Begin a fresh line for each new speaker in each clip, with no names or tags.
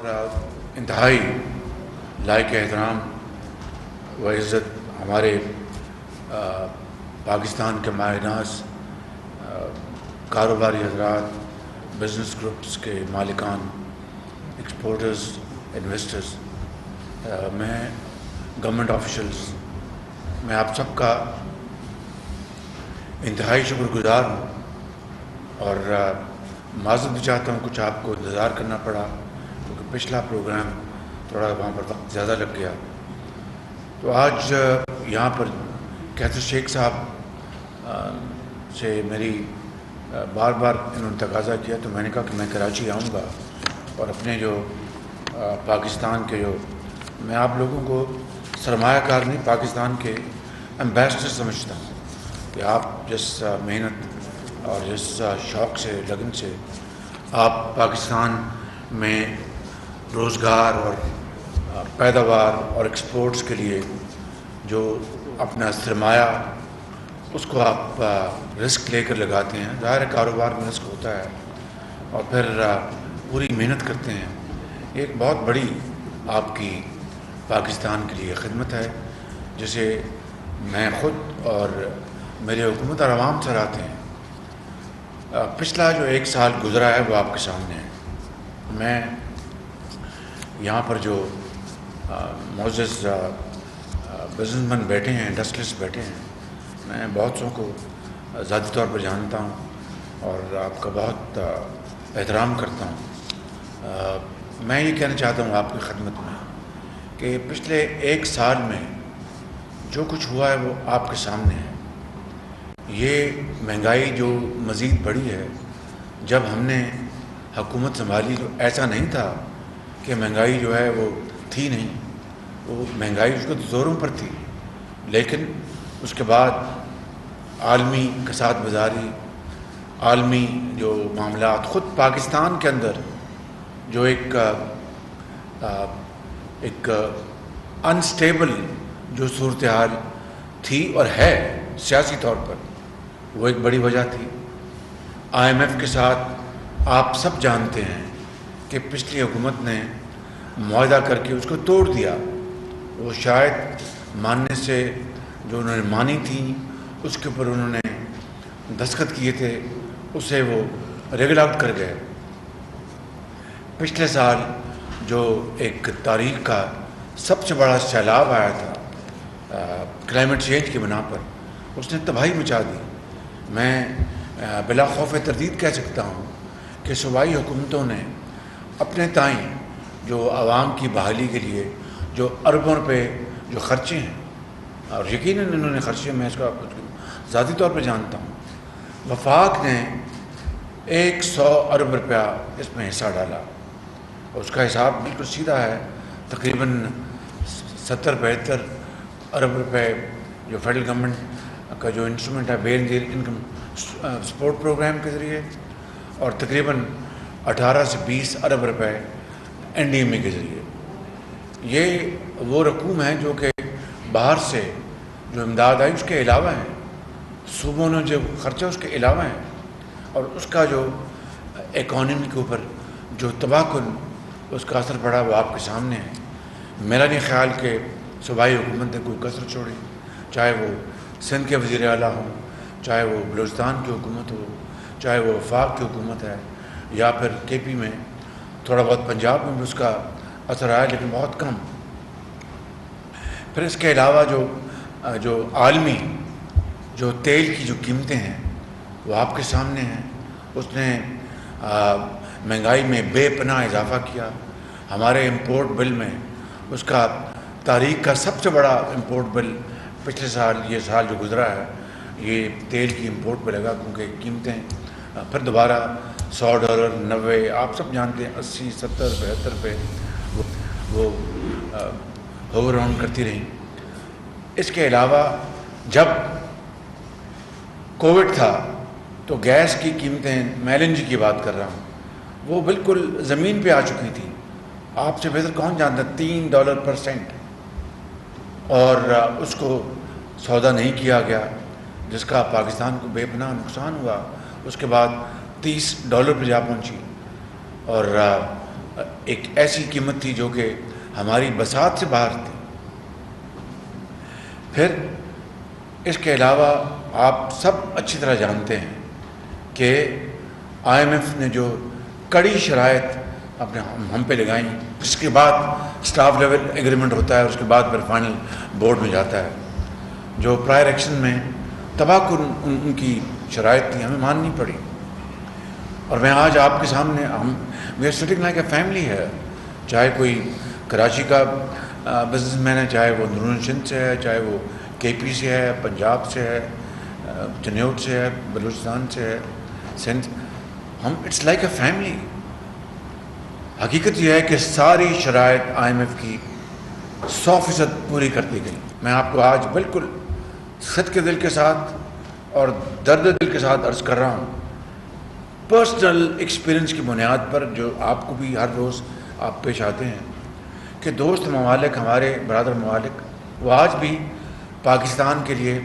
انتہائی لائق احترام و عزت ہمارے پاکستان کے ماہ ناز کاروباری حضرات، بزنس گروپس کے مالکان، ایکسپورٹرز، انویسٹرز، میں گورنمنٹ آفیشلز، میں آپ سب کا انتہائی شکر گزار ہوں اور معذرت بھی چاہتا ہوں کچھ آپ کو انتظار کرنا پڑا کیونکہ پچھلا پروگرام تھوڑا وہاں پر وقت زیادہ لگ گیا۔ تو آج یہاں پر کیسر شیخ صاحب سے میری بار بار انہوں نے تقاضا کیا تو میں نے کہا کہ میں کراچی آؤں گا اور اپنے جو پاکستان کے میں آپ لوگوں کو سرمایہ کار نہیں، پاکستان کے ایمبیسڈر سمجھتا ہوں کہ آپ جس محنت اور جس شوق سے، لگن سے آپ پاکستان میں روزگار اور پیداوار اور ایکسپورٹس کے لیے جو اپنا سرمایہ اس کو آپ رسک لے کر لگاتے ہیں، ظاہر کاروبار میں رسک ہوتا ہے، اور پھر پوری محنت کرتے ہیں، ایک بہت بڑی آپ کی پاکستان کے لیے خدمت ہے جسے میں خود اور میرے حکومت اور عوام سراہتے ہیں۔ پچھلا جو 1 سال گزرا ہے وہ آپ کے سامنے ہے۔ میں یہاں پر جو معزز بزنس مین بیٹھے ہیں، انڈسٹریلسٹ بیٹھے ہیں، میں بہت سو کو ذاتی طور پر جانتا ہوں اور آپ کا بہت احترام کرتا ہوں۔ میں یہ کہنا چاہتا ہوں آپ کی خدمت میں کہ پچھلے 1 سال میں جو کچھ ہوا ہے وہ آپ کے سامنے ہے۔ یہ مہنگائی جو مزید بڑھی ہے، جب ہم نے حکومت سنبھالی تو ایسا نہیں تھا کہ مہنگائی جو ہے وہ تھی نہیں، وہ مہنگائی اس کو زوروں پر تھی، لیکن اس کے بعد عالمی کساد بازاری، عالمی جو معاملات، خود پاکستان کے اندر جو ایک انسٹیبل جو صورتحال تھی اور ہے سیاسی طور پر، وہ ایک بڑی وجہ تھی۔ IMF کے ساتھ آپ سب جانتے ہیں کہ پچھلی حکومت نے معاہدہ کر کے اس کو توڑ دیا، وہ شاید ماننے سے جو انہوں نے مانی تھی اس کے اوپر انہوں نے دستخط کیے تھے، اسے وہ ریگل آؤٹ کر گئے۔ پچھلے سال جو ایک تاریخ کا سب سے بڑا سیلاب آیا تھا کلائمیٹ چینج کی بنا پر، اس نے تباہی مچا دی۔ میں بلا خوف تردید کہہ سکتا ہوں کہ صوبائی حکومتوں نے اپنے تائیں جو عوام کی بحالی کے لیے جو اربوں روپے جو خرچے ہیں، اور یقیناً انہوں نے خرچے، میں اس کا ذاتی طور پہ جانتا ہوں، وفاق نے 100 ارب روپیہ اس میں حصہ ڈالا، اس کا حساب بالکل سیدھا ہے، تقریباً 70-72 ارب روپے جو فیڈرل گورنمنٹ کا جو انسٹرومنٹ ہے بے نظیر انکم سپورٹ پروگرام کے ذریعے، اور تقریباً 18 سے 20 ارب روپے NDMA کے ذریعے۔ یہ وہ رقوم ہیں جو کہ باہر سے جو امداد آئی اس کے علاوہ ہیں، صوبوں نے جو خرچہ اس کے علاوہ ہیں، اور اس کا جو اکانومی کے اوپر جو تباہ کن اس کا اثر پڑا وہ آپ کے سامنے ہے۔ میرا نہیں خیال کہ صوبائی حکومت نے کوئی کسر چھوڑی، چاہے وہ سندھ کے وزیر اعلیٰ ہوں، چاہے وہ بلوچستان کی حکومت ہو، چاہے وہ وفاق کی حکومت ہے، یا پھر KP میں، تھوڑا بہت پنجاب میں بھی اس کا اثر آیا لیکن بہت کم۔ پھر اس کے علاوہ جو عالمی جو تیل کی جو قیمتیں ہیں وہ آپ کے سامنے ہیں، اس نے مہنگائی میں بے پناہ اضافہ کیا۔ ہمارے امپورٹ بل میں اس کا تاریخ کا سب سے بڑا امپورٹ بل پچھلے سال، یہ سال جو گزرا ہے، یہ تیل کی امپورٹ پہ لگا، کیونکہ قیمتیں پھر دوبارہ $100، 90، آپ سب جانتے ہیں 80، 70، 75 پہ وہ ہوور راؤنڈ کرتی رہیں۔ اس کے علاوہ جب کووڈ تھا تو گیس کی قیمتیں، میں LNG کی بات کر رہا ہوں، وہ بالکل زمین پہ آ چکی تھی، آپ سے بہتر کون جانتا، $3 پر سینٹ، اور اس کو سودا نہیں کیا گیا، جس کا پاکستان کو بے پناہ نقصان ہوا۔ اس کے بعد $30 پہ جا پہنچی، اور ایک ایسی قیمت تھی جو کہ ہماری بساط سے باہر تھی۔ پھر اس کے علاوہ آپ سب اچھی طرح جانتے ہیں کہ آئی ایم ایف نے جو کڑی شرائط اپنے ہم پہ لگائیں، اس کے بعد اسٹاف لیول ایگریمنٹ ہوتا ہے، اس کے بعد پھر فائنل بورڈ میں جاتا ہے، جو پرائر ایکشن میں تباہ کن ان کی شرائط تھی، ہمیں ماننی پڑی۔ اور میں آج آپ کے سامنے we are sitting like a family ہے، چاہے کوئی کراچی کا بزنس مین ہے، چاہے وہ اندرون سندھ سے ہے، چاہے وہ کے پی سے ہے، پنجاب سے ہے، چنیوٹ سے ہے، بلوچستان سے ہے، سندھ، ہم اٹس لائک اے فیملی۔ حقیقت یہ ہے کہ ساری شرائط آئی ایم ایف کی 100% پوری کر دی گئی۔ میں آپ کو آج بالکل صدقے دل کے ساتھ اور درد دل کے ساتھ عرض کر رہا ہوں، پرسنل ایکسپیرئنس کی بنیاد پر، جو آپ کو بھی ہر روز آپ پیش آتے ہیں، کہ دوست ممالک، ہمارے برادر ممالک، وہ آج بھی پاکستان کے لیے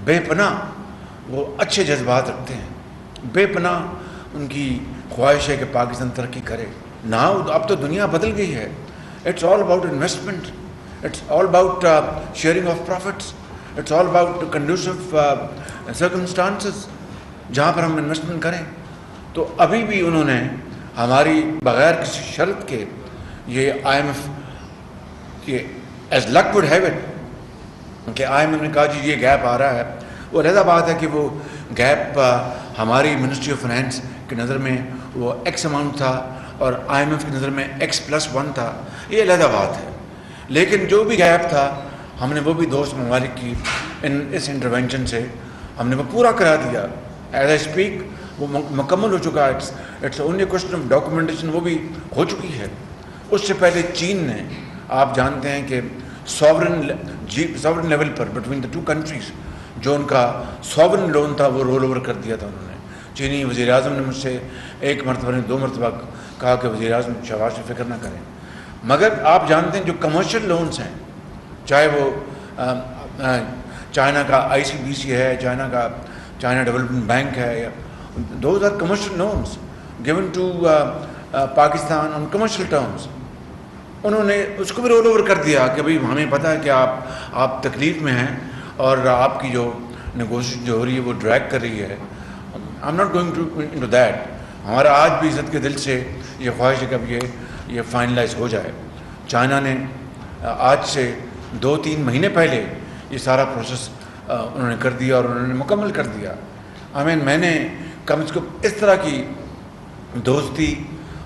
بے پناہ وہ اچھے جذبات رکھتے ہیں، بے پناہ ان کی خواہش ہے کہ پاکستان ترقی کرے۔ نہ اب تو دنیا بدل گئی ہے، it's all about investment, it's all about sharing of profits, it's all about conducive circumstances جہاں پر ہم انویسٹمنٹ کریں۔ تو ابھی بھی انہوں نے ہماری بغیر کسی شرط کے یہ آئی ایم ایف کہ as luck would have it کہ آئی ایم ایف نے کہا جی یہ گیپ آ رہا ہے، وہ علیحدہ بات ہے کہ وہ گیپ ہماری منسٹری آف فائنینس کی نظر میں وہ ایکس اماؤنٹ تھا اور آئی ایم ایف کی نظر میں X+1 تھا، یہ علیحدہ بات ہے، لیکن جو بھی گیپ تھا ہم نے وہ بھی دوست ممالک کی اس انٹرونشن سے ہم نے وہ پورا کرا دیا۔ ایز آئی اسپیک وہ مکمل ہو چکا ہے، it's only question of documentation, وہ بھی ہو چکی ہے۔ اس سے پہلے چین نے، آپ جانتے ہیں کہ sovereign level per between the two countries جو ان کا ساورن لون تھا وہ رول اوور کر دیا تھا انہوں نے۔ چینی وزیر اعظم نے مجھ سے ایک مرتبہ نے 2 مرتبہ کہا کہ وزیر اعظم شاباش فکر نہ کریں، مگر آپ جانتے ہیں جو کمرشل لونز ہیں، چاہے وہ چائنا کا ICBC ہے، چائنا ڈیولپمنٹ بینک ہے، یا those are commercial loans given to Pakistan on commercial terms, انہوں نے اس کو بھی رول اوور کر دیا کہ بھئی ہمیں پتہ ہے کہ آپ تکلیف میں ہیں اور آپ کی جو نیگوشیشن جو ہو رہی ہے وہ ڈریگ کر رہی ہے۔ I am not going to that, ہمارا آج بھی عزت کے دل سے یہ خواہش ہے کہ اب یہ فائنلائز ہو جائے۔ چائنا نے آج سے 2-3 مہینے پہلے یہ سارا پروسیس انہوں نے کر دیا اور انہوں نے مکمل کر دیا۔ میں نے کم از کم اس طرح کی دوستی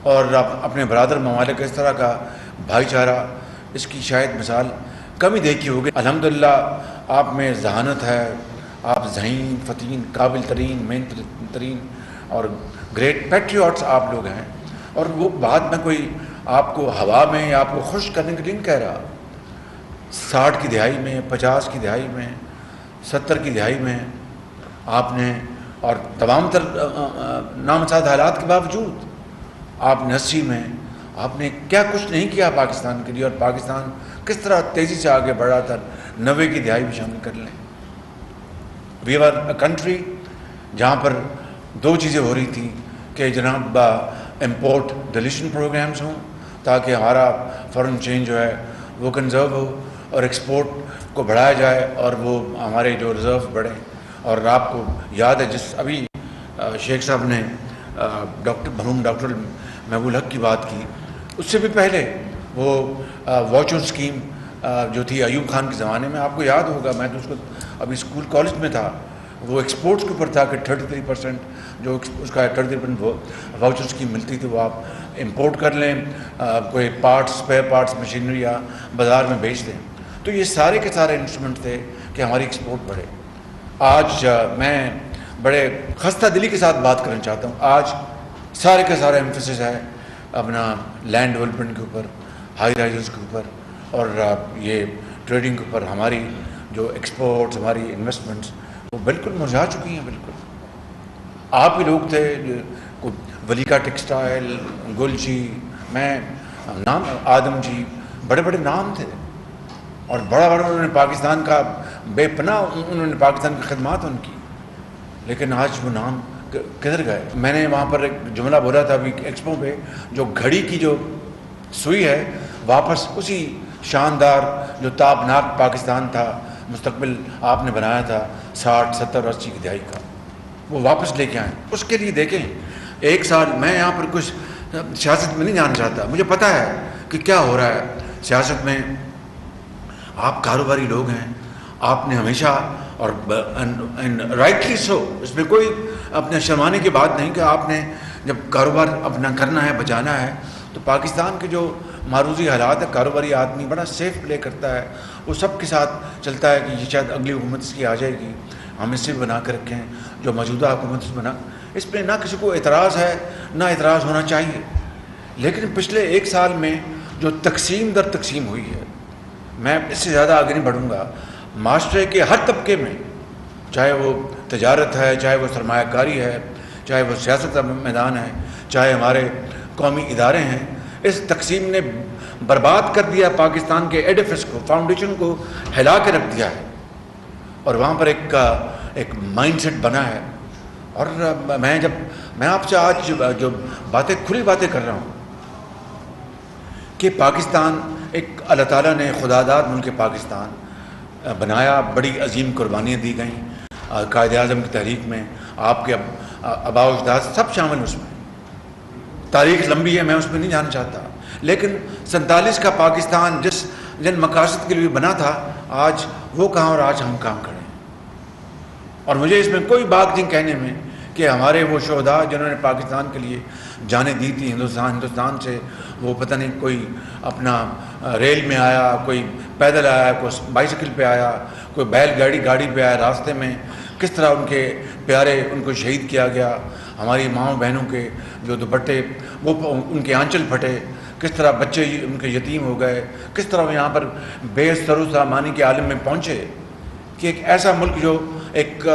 اور اپنے برادر ممالک کا اس طرح کا بھائی چارہ، اس کی شاید مثال کم ہی دیکھی ہوگی۔ الحمدللہ آپ میں ذہانت ہے، آپ ذہین، فتین، قابل ترین، محنت ترین اور گریٹ پیٹریوٹس آپ لوگ ہیں، اور وہ بات میں کوئی آپ کو ہوا میں یا آپ کو خوش کرنے کے لیے نہیں کہہ رہا۔ 60 کی دہائی میں، 50 کی دہائی میں، 70 کی دہائی میں آپ نے، اور تمام تر نامساعد حالات کے باوجود آپ نے 80 میں آپ نے کیا کچھ نہیں کیا پاکستان کے لیے، اور پاکستان کس طرح تیزی سے آگے بڑھا تھا۔ 90 کی دہائی بھی شامل کر لیں۔ وی آر اے کنٹری جہاں پر 2 چیزیں ہو رہی تھیں کہ جناب امپورٹ ڈلیشن پروگرامز ہوں تاکہ ہمارا فارن چینج جو ہے وہ کنزرو ہو، اور ایکسپورٹ کو بڑھایا جائے اور وہ ہمارے جو ریزرو بڑھیں۔ اور آپ کو یاد ہے جس ابھی شیخ صاحب نے مرحوم ڈاکٹر محبوب الحق کی بات کی، اس سے بھی پہلے وہ واچر اسکیم جو تھی ایوب خان کے زمانے میں، آپ کو یاد ہوگا، میں تو اس کو ابھی اسکول کالج میں تھا، وہ ایکسپورٹس کے اوپر تھا کہ 33% جو اس کا 33% واؤچر اسکیم ملتی تھی وہ آپ امپورٹ کر لیں، کوئی پارٹس، اسپیئر پارٹس، مشینری یا بازار میں بیچ دیں۔ تو یہ سارے کے سارے انسٹرومنٹ تھے کہ ہماری ایکسپورٹ بڑھے۔ آج میں بڑے خستہ دلی کے ساتھ بات کرنا چاہتا ہوں، آج سارے کا سارا ایمفیسس ہے اپنا لینڈ ڈیولپمنٹ کے اوپر، ہائی رائزز کے اوپر، اور یہ ٹریڈنگ کے اوپر۔ ہماری جو ایکسپورٹس، ہماری انویسٹمنٹس وہ بالکل مرجھا چکی ہیں۔ بالکل آپ ہی لوگ تھے، ولیکا ٹیکسٹائل، گل جی، میں نام، آدم جی، بڑے بڑے نام تھے، اور بڑا انہوں نے پاکستان کا بے پناہ انہوں نے پاکستان کی خدمات ان کی، لیکن آج وہ نام کدھر گئے؟ میں نے وہاں پر ایک جملہ بولا تھا ابھی ایکسپو پہ، جو گھڑی کی جو سوئی ہے واپس اسی شاندار جو تابناک پاکستان تھا، مستقبل آپ نے بنایا تھا 60 70 80 کی دہائی کا، وہ واپس لے کے آئیں. اس کے لیے دیکھیں 1 سال میں یہاں پر کچھ سیاست میں نہیں جانا چاہتا، مجھے پتہ ہے کہ کیا ہو رہا ہے سیاست میں. آپ کاروباری لوگ ہیں، آپ نے ہمیشہ اور رائٹلی سو، اس میں کوئی اپنے شرمانے کی بات نہیں کہ آپ نے جب کاروبار اپنا کرنا ہے بچانا ہے تو پاکستان کے جو معروضی حالات ہے، کاروباری آدمی بڑا سیف پلے کرتا ہے، وہ سب کے ساتھ چلتا ہے کہ یہ شاید اگلی حکومت اس کی آ جائے گی، ہم اس سے بنا کے رکھیں جو موجودہ حکومت سے بنا. اس پہ نہ کسی کو اعتراض ہے نہ اعتراض ہونا چاہیے. لیکن پچھلے 1 سال میں جو تقسیم در تقسیم ہوئی ہے، میں اس سے زیادہ آگے نہیں بڑھوں گا. معاشرے کے ہر طبقے میں، چاہے وہ تجارت ہے، چاہے وہ سرمایہ کاری ہے، چاہے وہ سیاست کا میدان ہے، چاہے ہمارے قومی ادارے ہیں، اس تقسیم نے برباد کر دیا پاکستان کے ایڈیفس کو، فاؤنڈیشن کو ہلا کے رکھ دیا ہے. اور وہاں پر ایک مائنڈ سیٹ بنا ہے. اور میں آپ سے آج جو باتیں کھلی باتیں کر رہا ہوں کہ پاکستان ایک اللہ تعالیٰ نے خداداد ملک پاکستان بنایا، بڑی عظیم قربانیاں دی گئیں قائد اعظم کی تحریک میں، آپ کے آباء و اجداد سب شامل اس میں. تاریخ لمبی ہے، میں اس میں نہیں جانا چاہتا، لیکن 47 کا پاکستان جن مقاصد کے لیے بنا تھا، آج وہ کہاں اور آج ہم کام کریں. اور مجھے اس میں کوئی بات نہیں کہنے میں کہ ہمارے وہ شہداء جنہوں نے پاکستان کے لیے جانیں دی تھی، ہندوستان سے وہ پتہ نہیں کوئی اپنا ریل میں آیا، کوئی پیدل آیا، کوئی بائیسیکل پہ آیا، کوئی بیل گاڑی پہ آیا، راستے میں کس طرح ان کے پیارے ان کو شہید کیا گیا. ہماری ماؤں بہنوں کے جو دوپٹے وہ ان کے آنچل پھٹے، کس طرح بچے ان کے یتیم ہو گئے، کس طرح وہ یہاں پر بے سر و سامانی کے عالم میں پہنچے کہ ایک ایسا ملک جو ایک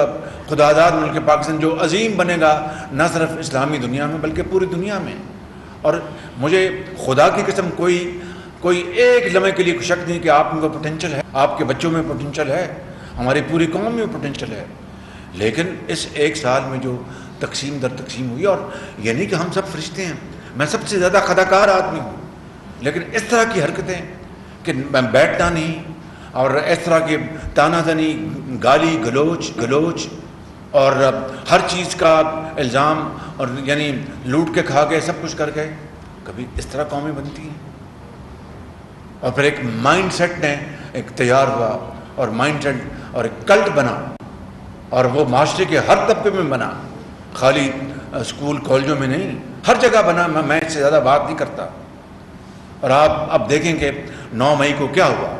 خداداد ملک پاکستان جو عظیم بنے گا نہ صرف اسلامی دنیا میں بلکہ پوری دنیا میں. اور مجھے خدا کی قسم کوئی ایک لمحے کے لیے شک نہیں کہ آپ میں پوٹینشل ہے، آپ کے بچوں میں پوٹینشل ہے، ہماری پوری قوم میں پوٹینشل ہے. لیکن اس 1 سال میں جو تقسیم در تقسیم ہوئی، اور یہ نہیں کہ ہم سب فرشتے ہیں، میں سب سے زیادہ خطاکار آدمی ہوں، لیکن اس طرح کی حرکتیں کہ میں بیٹھنا نہیں، اور اس طرح کی تانا تنی، گالی گلوچ اور ہر چیز کا الزام، اور یعنی لوٹ کے کھا گئے، سب کچھ کر گئے، کبھی اس طرح قومیں بنتی ہیں. اور پھر ایک مائنڈ سیٹ نے ایک تیار ہوا، اور مائنڈ سیٹ اور ایک کلٹ بنا، اور وہ معاشرے کے ہر طبقے میں بنا، خالی اسکول کالجوں میں نہیں، ہر جگہ بنا. میں اس سے زیادہ بات نہیں کرتا. اور آپ اب دیکھیں کہ 9 مئی کو کیا ہوا.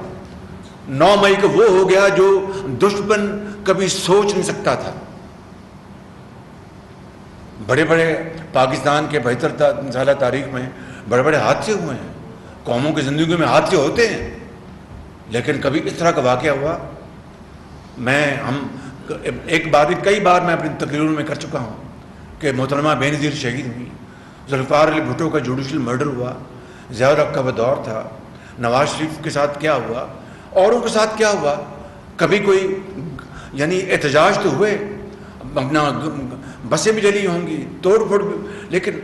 9 مئی کو وہ ہو گیا جو دشمن کبھی سوچ نہیں سکتا تھا. بڑے بڑے پاکستان کے 72 سالہ تاریخ میں بڑے بڑے حادثے ہوئے ہیں، قوموں کی زندگی میں حادثے ہوتے ہیں، لیکن کبھی اس طرح کا واقعہ ہوا. ہم ایک بار کئی بار میں اپنی تقریروں میں کر چکا ہوں کہ محترمہ بے نظیر شہید ہوئی، ذوالفقار علی بھٹو کا جوڈیشل مرڈر ہوا، ضیاء الحق کا دور تھا، نواز شریف کے ساتھ کیا ہوا، اوروں کے ساتھ کیا ہوا. کبھی کوئی یعنی احتجاج تو ہوئے، اپنا بسیں بھی جلی ہوں گی، توڑ پھوڑ بھی، لیکن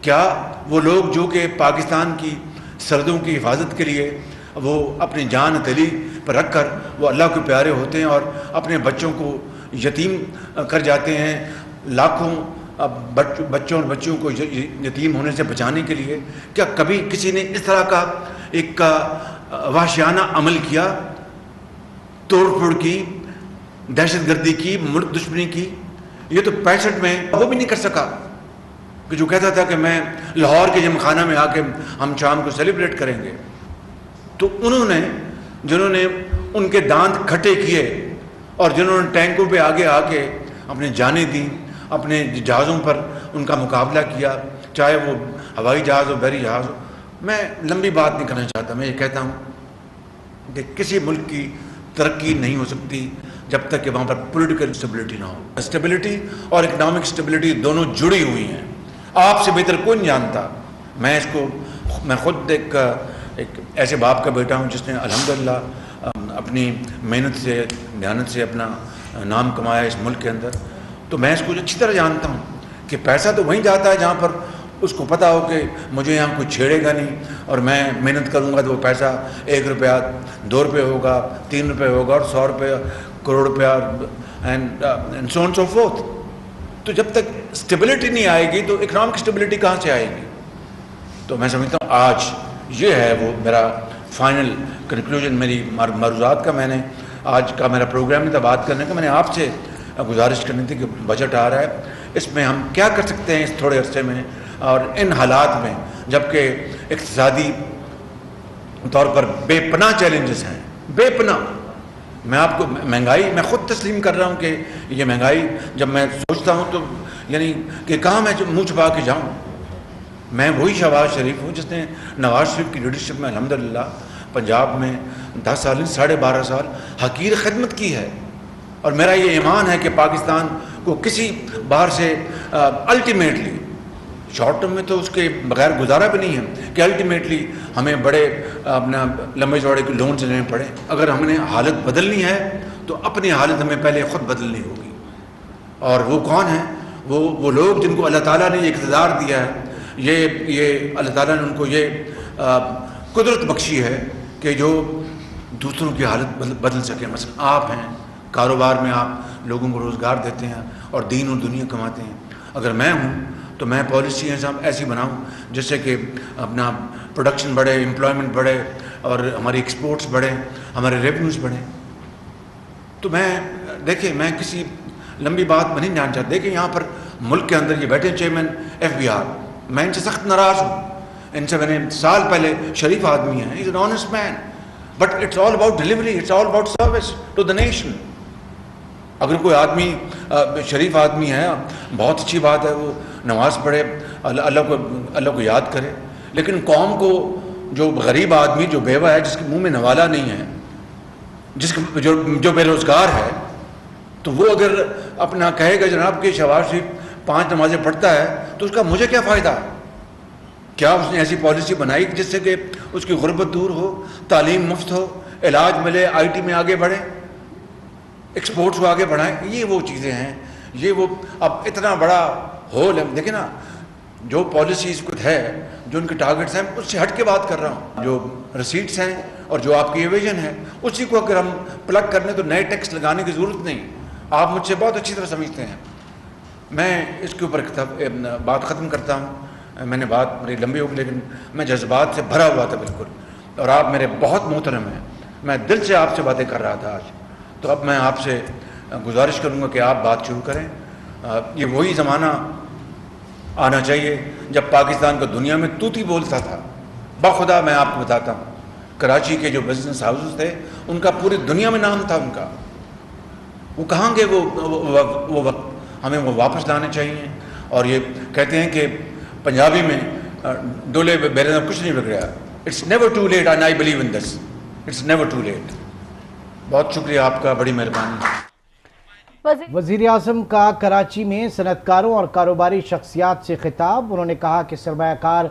کیا وہ لوگ جو کہ پاکستان کی سرحدوں کی حفاظت کے لیے وہ اپنی جان تلی پر رکھ کر وہ اللہ کے پیارے ہوتے ہیں اور اپنے بچوں کو یتیم کر جاتے ہیں، لاکھوں بچوں اور بچیوں کو یتیم ہونے سے بچانے کے لیے، کیا کبھی کسی نے اس طرح کا ایک وحشیانہ عمل کیا، توڑ پھوڑ کی، دہشت گردی کی، ملک دشمنی کی؟ یہ تو 65 میں وہ بھی نہیں کر سکا کہ جو کہتا تھا کہ میں لاہور کے جم خانہ میں آ کے ہم شام کو سیلیبریٹ کریں گے. تو جنہوں نے ان کے دانت کھٹے کیے اور جنہوں نے ٹینکوں پہ آگے آ کے اپنے جانیں دیں، اپنے جہازوں پر ان کا مقابلہ کیا، چاہے وہ ہوائی جہاز ہو، بحری جہاز ہو. میں لمبی بات نہیں کرنا چاہتا، میں یہ کہتا ہوں کہ کسی ملک کی ترقی نہیں ہو سکتی جب تک کہ وہاں پر پولیٹیکل اسٹیبلٹی نہ ہو. اسٹیبلٹی اور اکنامک اسٹیبلٹی دونوں جڑی ہوئی ہیں. آپ سے بہتر کوئی نہیں جانتا. میں خود ایک ایسے باپ کا بیٹا ہوں جس نے الحمدللہ اپنی محنت سے، دیانت سے اپنا نام کمایا اس ملک کے اندر. تو میں اس کو اچھی طرح جانتا ہوں کہ پیسہ تو وہیں جاتا ہے جہاں پر اس کو پتہ ہو کہ مجھے یہاں کوئی چھیڑے گا نہیں اور میں محنت کروں گا تو وہ پیسہ 1 روپیہ 2 روپے ہوگا 3 روپے ہوگا اور 100 روپے کروڑ روپیہ and so on so forth. تو جب تک اسٹیبلٹی نہیں آئے گی تو اکنامک اسٹیبلٹی کہاں سے آئے گی؟ تو میں سمجھتا ہوں آج یہ ہے وہ میرا فائنل کنکلوژن میری معروضات کا. میں نے آج کا میرا پروگرام نہیں تھا بات کرنے کا. میں نے آپ سے گزارش کرنی تھی کہ بجٹ آ رہا ہے, اس میں ہم کیا کر سکتے ہیں اس تھوڑے عرصے میں اور ان حالات میں, جبکہ اقتصادی طور پر بے پناہ چیلنجز ہیں, بے پناہ. میں آپ کو مہنگائی میں خود تسلیم کر رہا ہوں کہ یہ مہنگائی جب میں سوچتا ہوں تو یعنی کہ کہاں میں منہ چھپا کے جاؤں. میں وہی شہباز شریف ہوں جس نے نواز شریف کی لیڈرشپ میں الحمدللہ پنجاب میں 10 سال 12.5 سال حقیر خدمت کی ہے. اور میرا یہ ایمان ہے کہ پاکستان کو کسی باہر سے الٹیمیٹلی شارٹ ٹرم میں تو اس کے بغیر گزارا بھی نہیں ہے کہ الٹیمیٹلی ہمیں بڑے اپنا لمبے چوڑے کے لونز لینے پڑے. اگر ہم نے حالت بدلنی ہے تو اپنی حالت ہمیں پہلے خود بدلنی ہوگی. اور وہ کون ہیں؟ وہ لوگ جن کو اللہ تعالیٰ نے یہ اقتدار دیا ہے, یہ اللہ تعالیٰ نے ان کو یہ قدرت بخشی ہے کہ جو دوسروں کی حالت بدل سکے. مثلا آپ ہیں, کاروبار میں آپ لوگوں کو روزگار دیتے ہیں اور دین اور دنیا کماتے ہیں. اگر میں ہوں تو میں پالیسی ایسی بناؤں جس سے کہ اپنا پروڈکشن بڑھے, امپلائمنٹ بڑھے اور ہماری ایکسپورٹس بڑھیں, ہمارے ریونیوز بڑھیں. تو دیکھیں میں کسی لمبی بات میں نہیں جانا چاہتا. دیکھیں یہاں پر ملک کے اندر یہ بیٹھے چیئرمین FBR, میں ان سے سخت ناراض ہوں. ان سے میں نے سال پہلے, شریف آدمی ہیں, is an honest man, but it's all about delivery, it's all about service to the nation. اگر کوئی آدمی شریف آدمی ہے, بہت اچھی بات ہے, وہ نماز پڑھے, اللہ کو یاد کرے, لیکن قوم کو جو غریب آدمی, جو بیوہ ہے, جس کے منہ میں نوالا نہیں ہے, جو بے روزگار ہے, تو وہ اگر اپنا کہے گا جناب کہ شہباز شریف 5 نمازیں پڑھتا ہے تو اس کا مجھے کیا فائدہ؟ کیا اس نے ایسی پالیسی بنائی جس سے کہ اس کی غربت دور ہو, تعلیم مفت ہو, علاج ملے, IT میں آگے بڑھیں, ایکسپورٹس کو آگے بڑھائیں؟ یہ وہ چیزیں ہیں, یہ وہ اب اتنا بڑا ہول ہے. دیکھیں نا, جو پالیسیز کچھ ہے, جو ان کے ٹارگٹس ہیں, اس سے ہٹ کے بات کر رہا ہوں. جو رسیٹس ہیں اور جو آپ کی ایویژن ہے, اسی کو اگر ہم پلگ کرنے تو نئے ٹیکس لگانے کی ضرورت نہیں. آپ مجھ سے بہت اچھی طرح سمجھتے ہیں. میں اس کے اوپر بات ختم کرتا ہوں. میں نے بات بڑی لمبی ہوگی لیکن میں جذبات سے بھرا ہوا تھا بالکل, اور آپ میرے بہت محترم ہیں. میں دل سے آپ سے باتیں کر رہا تھا آج. تو اب میں آپ سے گزارش کروں گا کہ آپ بات شروع کریں. یہ وہی زمانہ آنا چاہیے جب پاکستان کا دنیا میں توتی بولتا تھا. بخدا میں آپ کو بتاتا ہوں, کراچی کے جو بزنس ہاؤسز تھے ان کا پوری دنیا میں نام تھا ان کا. وہ کہاں گئے وہ وقت؟ ہمیں وہ واپس لانے چاہیے. اور یہ کہتے ہیں کہ پنجابی میں ڈولے بیرے میں کچھ نہیں بگڑا. It's never too late and I believe in this, it's never too late. بہت شکریہ آپ کا, بڑی مہربانی.
وزیر اعظم کا کراچی میں صنعت کاروں اور کاروباری شخصیات سے خطاب. انہوں نے کہا کہ سرمایہ کار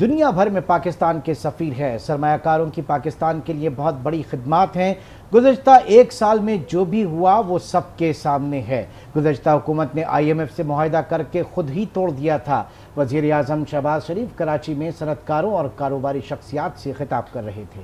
دنیا بھر میں پاکستان کے سفیر ہے. سرمایہ کاروں کی پاکستان کے لیے بہت بڑی خدمات ہیں. گزشتہ 1 سال میں جو بھی ہوا وہ سب کے سامنے ہے. گزشتہ حکومت نے IMF سے معاہدہ کر کے خود ہی توڑ دیا تھا. وزیر اعظم شہباز شریف کراچی میں صنعت کاروں اور کاروباری شخصیات سے خطاب کر رہے تھے.